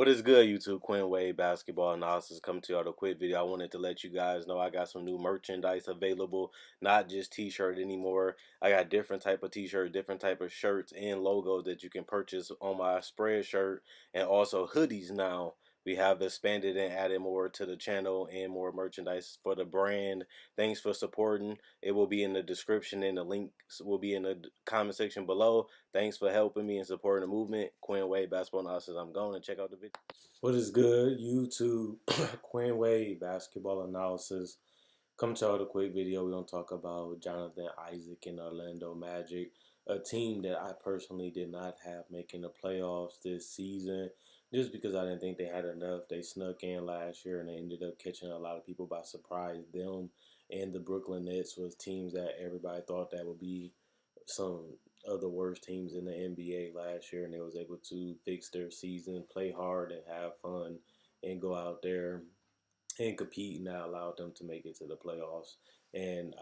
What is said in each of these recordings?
is good, YouTube? Quinn Wade Basketball Analysis coming to you with a quick video. I wanted to let you guys know I got some new merchandise available, not just t-shirt anymore. I got different type of t-shirt, different type of shirts and logos that you can purchase on my spread shirt, and also hoodies now. We have expanded and added more to the channel and more merchandise for the brand. Thanks for supporting. It will be in the description and the links will be in the comment section below. Thanks for helping me and supporting the movement. Quinn Wade Basketball Analysis. I'm going to check out the video. What is good, YouTube? Quinn Wade Basketball Analysis. Come to out a quick video. We're going to talk about Jonathan Isaac and Orlando Magic, a team that I personally did not have making the playoffs this season just because I didn't think they had enough. They snuck in last year and they ended up catching a lot of people by surprise. Them and the Brooklyn Nets was teams that everybody thought that would be some of the worst teams in the NBA last year, and they was able to fix their season, play hard, and have fun, and go out there and compete, and that allowed them to make it to the playoffs. And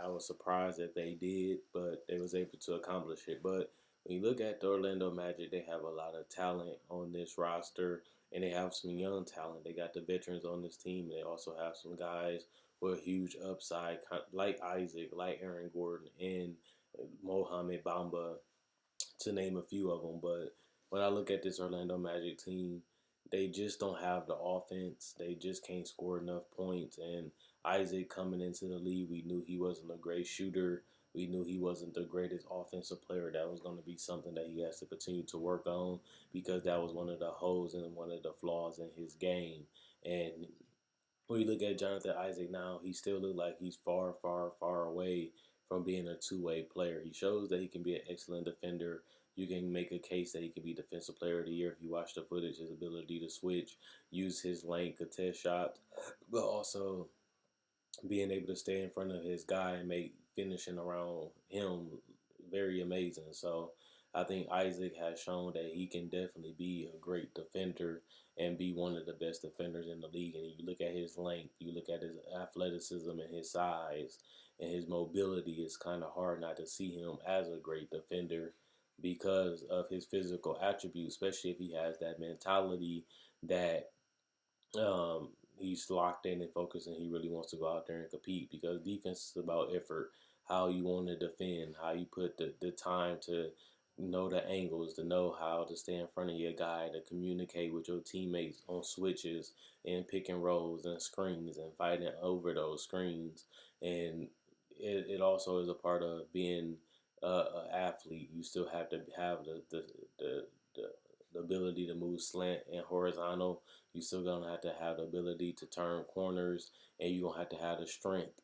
I was surprised that they did, but they was able to accomplish it. But when you look at the Orlando Magic, they have a lot of talent on this roster, and they have some young talent. They got the veterans on this team. They also have some guys with a huge upside, like Isaac, like Aaron Gordon, and Mohamed Bamba, to name a few of them. But when I look at this Orlando Magic team, they just don't have the offense. They just can't score enough points. And Isaac coming into the league, we knew he wasn't a great shooter. We knew he wasn't the greatest offensive player. That was going to be something that he has to continue to work on because that was one of the holes and one of the flaws in his game. And when you look at Jonathan Isaac now, he still looks like he's far, far, far away from being a two-way player. He shows that he can be an excellent defender. You can make a case that he can be Defensive Player of the Year if you watch the footage, his ability to switch, use his length, contest shots, but also being able to stay in front of his guy and make finishing around him very amazing. So I think Isaac has shown that he can definitely be a great defender and be one of the best defenders in the league. And you look at his length, you look at his athleticism and his size and his mobility, it's kind of hard not to see him as a great defender because of his physical attributes, especially if he has that mentality that he's locked in and focused and he really wants to go out there and compete because defense is about effort, how you want to defend, how you put the time to know the angles, to know how to stay in front of your guy, to communicate with your teammates on switches and pick and rolls and screens and fighting over those screens. And it also is a part of being an athlete. You still have to have the ability to move slant and horizontal. You still gonna have to have the ability to turn corners, and you're gonna have to have the strength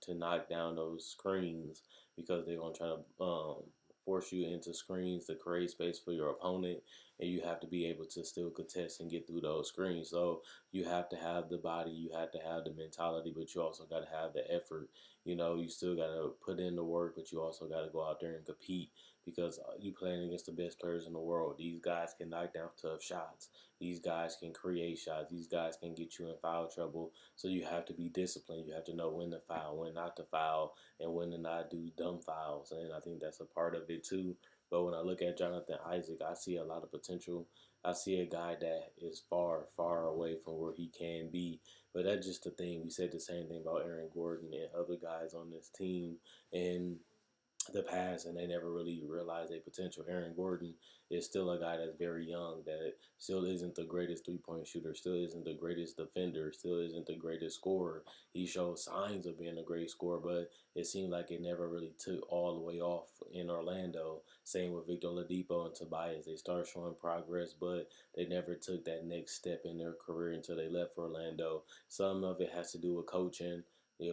to knock down those screens because they're gonna try to force you into screens to create space for your opponent, and you have to be able to still contest and get through those screens. So you have to have the body, you have to have the mentality, but you also got to have the effort. You know, you still got to put in the work, but you also got to go out there and compete because you playing against the best players in the world. These guys can knock down tough shots. These guys can create shots. These guys can get you in foul trouble. So you have to be disciplined. You have to know when to foul, when not to foul, and when to not do dumb fouls. And I think that's a part of it too. But when I look at Jonathan Isaac, I see a lot of potential. I see a guy that is far, far away from where he can be. But that's just the thing. We said the same thing about Aaron Gordon and other guys on this team. And the past and they never really realized their potential. Aaron Gordon is still a guy that's very young, that still isn't the greatest three-point shooter, still isn't the greatest defender, still isn't the greatest scorer. He shows signs of being a great scorer, but it seemed like it never really took all the way off in Orlando. Same with Victor Oladipo and Tobias. They started showing progress, but they never took that next step in their career until they left for Orlando. Some of it has to do with coaching,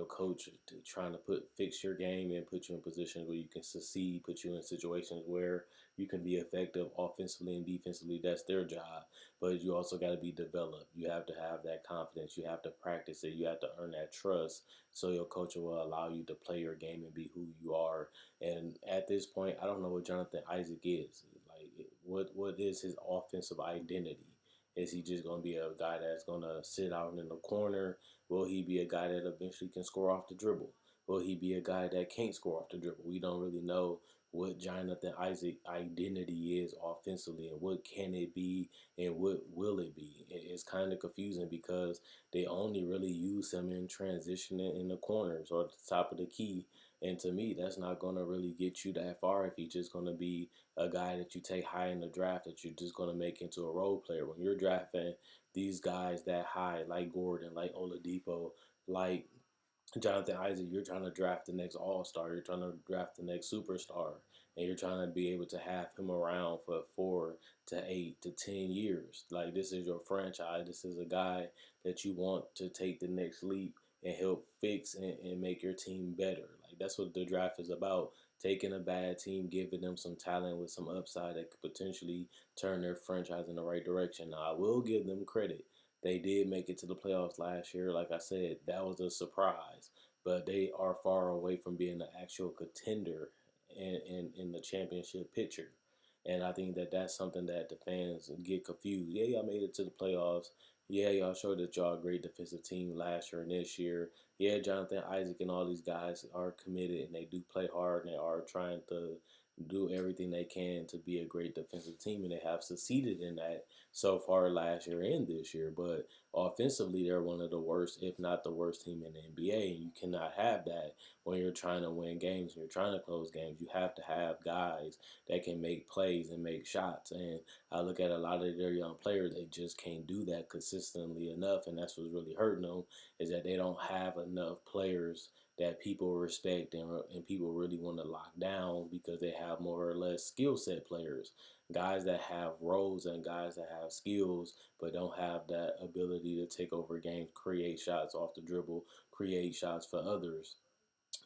coach trying to fix your game and put you in positions where you can succeed, put you in situations where you can be effective offensively and defensively. That's their job. But you also got to be developed. You have to have that confidence. You have to practice it. You have to earn that trust so your coach will allow you to play your game and be who you are. And at this point, I don't know what Jonathan Isaac is. Like, what is his offensive identity? Is he just going to be a guy that's going to sit out in the corner? Will he be a guy that eventually can score off the dribble? will he be a guy that can't score off the dribble? We don't really know what Jonathan Isaac identity is offensively and what can it be and what will it be. It's kind of confusing because they only really use him in transitioning in the corners or at the top of the key. And to me, that's not going to really get you that far if he's just going to be a guy that you take high in the draft that you're just going to make into a role player. When you're drafting these guys that high, like Gordon, like Oladipo, like Jonathan Isaac, you're trying to draft the next All Star. You're trying to draft the next superstar, and you're trying to be able to have him around for 4 to 8 to 10 years. Like this is your franchise. This is a guy that you want to take the next leap and help fix and make your team better. Like that's what the draft is about. Taking a bad team, giving them some talent with some upside that could potentially turn their franchise in the right direction. Now, I will give them credit. They did make it to the playoffs last year. Like I said, that was a surprise. But they are far away from being an actual contender in the championship picture. And I think that that's something that the fans get confused. Yeah, y'all made it to the playoffs. Yeah, y'all showed that y'all a great defensive team last year and this year. Yeah, Jonathan Isaac and all these guys are committed and they do play hard and they are trying to do everything they can to be a great defensive team and they have succeeded in that so far last year and this year. But offensively, they're one of the worst, if not the worst team in the NBA. And you cannot have that when you're trying to win games and you're trying to close games. You have to have guys that can make plays and make shots. And I look at a lot of their young players, they just can't do that consistently enough. And that's what's really hurting them is that they don't have enough players that people respect and people really want to lock down because they have more or less skill set players, guys that have roles and guys that have skills but don't have that ability to take over games, create shots off the dribble, create shots for others.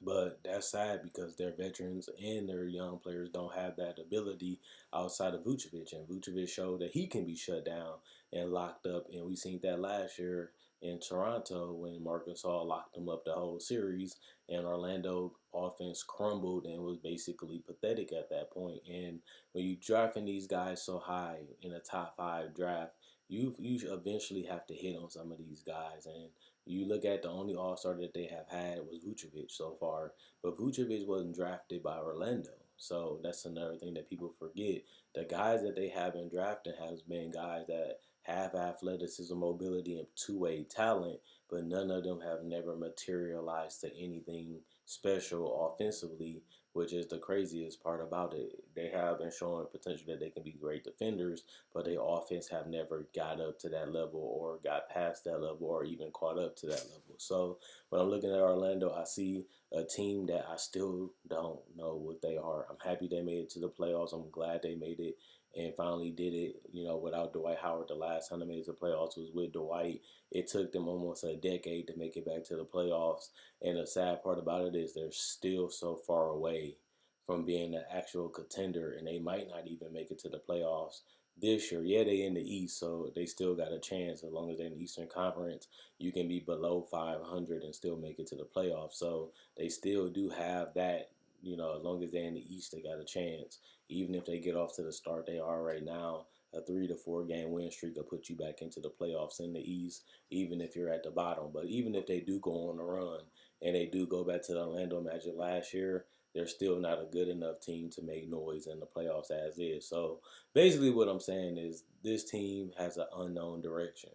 But that's sad because their veterans and their young players don't have that ability outside of Vucevic. And Vucevic showed that he can be shut down and locked up. And we seen that last year in Toronto when Marc Gasol locked them up the whole series. And Orlando offense crumbled and was basically pathetic at that point. And when you drafting these guys so high in a top 5 draft, you eventually have to hit on some of these guys. And you look at the only All Star that they have had was Vucevic so far, but Vucevic wasn't drafted by Orlando. So that's another thing that people forget. The guys that they have been drafting has been guys that have athleticism, mobility, and two-way talent, but none of them have never materialized to anything special offensively, which is the craziest part about it. They have been showing potential that they can be great defenders, but their offense have never got up to that level or got past that level or even caught up to that level. So when I'm looking at Orlando, I see a team that I still don't know what they are. I'm happy they made it to the playoffs. I'm glad they made it and finally did it, without Dwight Howard. The last time they made it to the playoffs was with Dwight. It took them almost a decade to make it back to the playoffs. And the sad part about it is they're still so far away from being an actual contender, and they might not even make it to the playoffs this year. Yeah, they in the East, so they still got a chance. As long as they're in the Eastern Conference, you can be below 500 and still make it to the playoffs. So they still do have that. As long as they're in the East, they got a chance. Even if they get off to the start they are right now, a 3 to 4 game win streak will put you back into the playoffs in the East, even if you're at the bottom. But even if they do go on a run and they do go back to the Orlando Magic last year, they're still not a good enough team to make noise in the playoffs as is. So basically, what I'm saying is this team has an unknown direction.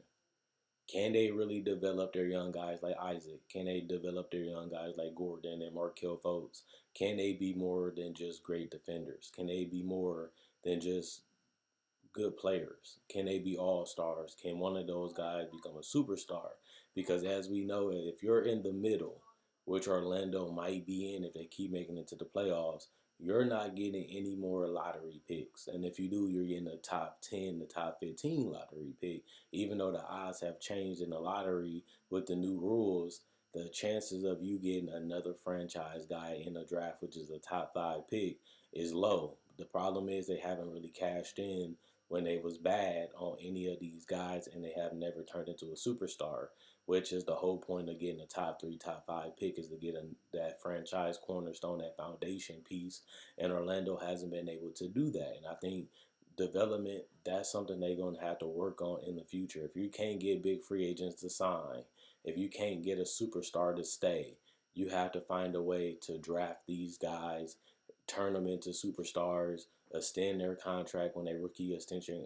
Can they really develop their young guys like Isaac? Can they develop their young guys like Gordon and Markelle Fultz? Can they be more than just great defenders? Can they be more than just good players? Can they be all stars? Can one of those guys become a superstar? Because as we know, if you're in the middle, which Orlando might be in if they keep making it to the playoffs, you're not getting any more lottery picks. And if you do, you're getting a top 10, the top 15 lottery pick. Even though the odds have changed in the lottery with the new rules, the chances of you getting another franchise guy in the draft, which is a top 5 pick, is low. The problem is they haven't really cashed in when they was bad on any of these guys and they have never turned into a superstar, which is the whole point of getting a top 3, top 5 pick is to get that franchise cornerstone, that foundation piece. And Orlando hasn't been able to do that. And I think development, that's something they're going to have to work on in the future. If you can't get big free agents to sign, if you can't get a superstar to stay, you have to find a way to draft these guys, turn them into superstars, extend their contract when their rookie extension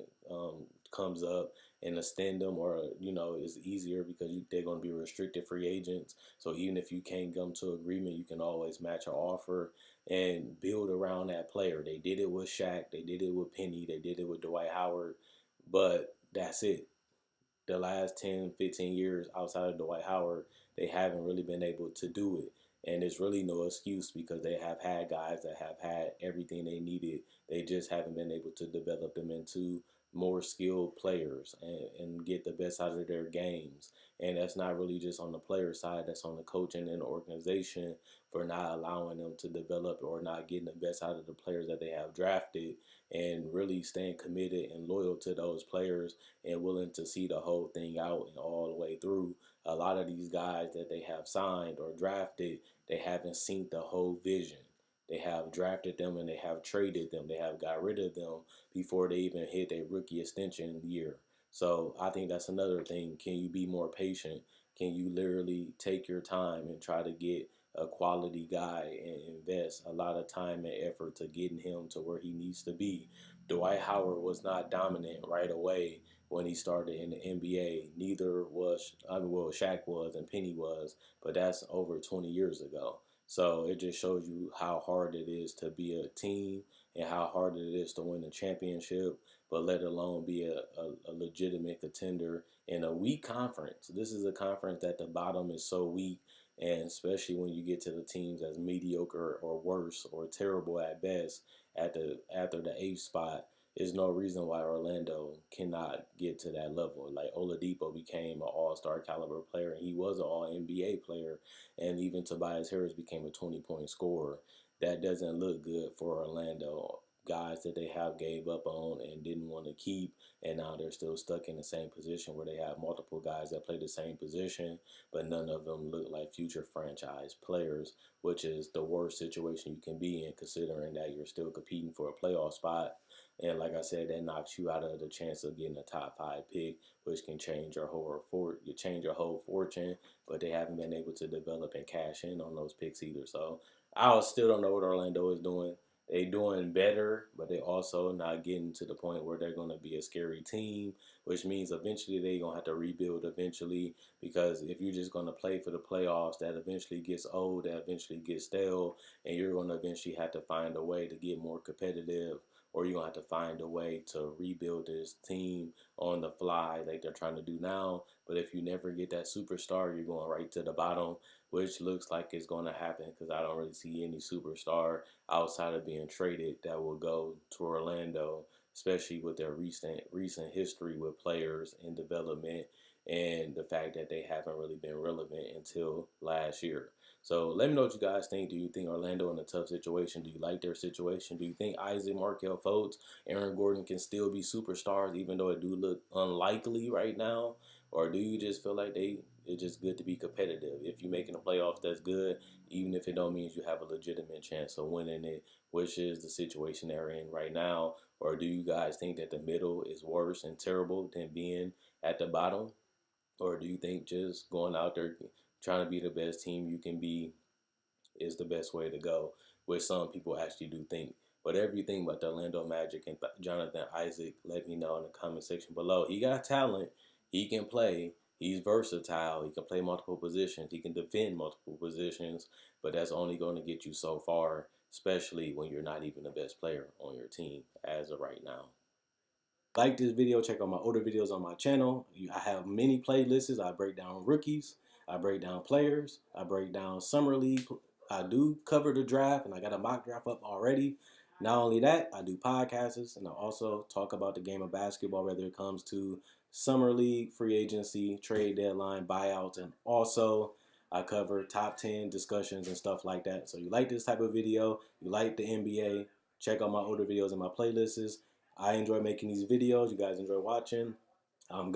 comes up, and extend them, or it's easier because they're going to be restricted free agents. So even if you can't come to agreement, you can always match an offer and build around that player. They did it with Shaq, they did it with Penny, they did it with Dwight Howard, but that's it. The last 10, 15 years outside of Dwight Howard, they haven't really been able to do it. And it's really no excuse because they have had guys that have had everything they needed. They just haven't been able to develop them into more skilled players and get the best out of their games. And that's not really just on the player side, that's on the coaching and the organization for not allowing them to develop or not getting the best out of the players that they have drafted, and really staying committed and loyal to those players and willing to see the whole thing out and all the way through. A lot of these guys that they have signed or drafted, they haven't seen the whole vision. They have drafted them and they have traded them. They have got rid of them before they even hit their rookie extension year. So I think that's another thing. Can you be more patient? Can you literally take your time and try to get a quality guy and invest a lot of time and effort to getting him to where he needs to be? Dwight Howard was not dominant right away when he started in the NBA. Neither was, well, Shaq was and Penny was, but that's over 20 years ago. So it just shows you how hard it is to be a team and how hard it is to win a championship, but let alone be a legitimate contender in a weak conference. This is a conference that the bottom is so weak, and especially when you get to the teams as mediocre or worse or terrible at best at the after the eighth spot, there's no reason why Orlando cannot get to that level. Like Oladipo became an all-star caliber player, and he was an all-NBA player, and even Tobias Harris became a 20-point scorer. That doesn't look good for Orlando. Guys that they have gave up on and didn't want to keep, and now they're still stuck in the same position where they have multiple guys that play the same position, but none of them look like future franchise players, which is the worst situation you can be in, considering that you're still competing for a playoff spot. And like I said, that knocks you out of the chance of getting a top 5 pick, which can change your whole fortune. But they haven't been able to develop and cash in on those picks either. So I still don't know what Orlando is doing. They doing better, but they also not getting to the point where they're going to be a scary team, which means eventually they're going to have to rebuild eventually, because if you're just going to play for the playoffs, that eventually gets old, that eventually gets stale, and you're going to eventually have to find a way to get more competitive, or you're going to have to find a way to rebuild this team on the fly like they're trying to do now. But if you never get that superstar, you're going right to the bottom, which looks like it's going to happen because I don't really see any superstar outside of being traded that will go to Orlando, especially with their recent history with players and development, and the fact that they haven't really been relevant until last year. So let me know what you guys think. Do you think Orlando in a tough situation? Do you like their situation? Do you think Isaac, Markelle Fultz, Aaron Gordon can still be superstars even though it do look unlikely right now? Or do you just feel like it's just good to be competitive? If you're making the playoffs, that's good, even if it don't mean you have a legitimate chance of winning it, which is the situation they're in right now. Or do you guys think that the middle is worse and terrible than being at the bottom? Or do you think just going out there trying to be the best team you can be is the best way to go, which some people actually do think? Whatever you think about the Orlando Magic and Jonathan Isaac, let me know in the comment section below. He got talent. He can play. He's versatile. He can play multiple positions. He can defend multiple positions, but that's only going to get you so far, especially when you're not even the best player on your team as of right now. Like this video, check out my older videos on my channel. I have many playlists. I break down rookies, I break down players, I break down summer league. I do cover the draft, and I got a mock draft up already. Not only that, I do podcasts, and I also talk about the game of basketball, whether it comes to summer league, free agency, trade deadline, buyouts, and also I cover top 10 discussions and stuff like that. So you like this type of video, you like the NBA, check out my older videos and my playlists. I enjoy making these videos. You guys enjoy watching.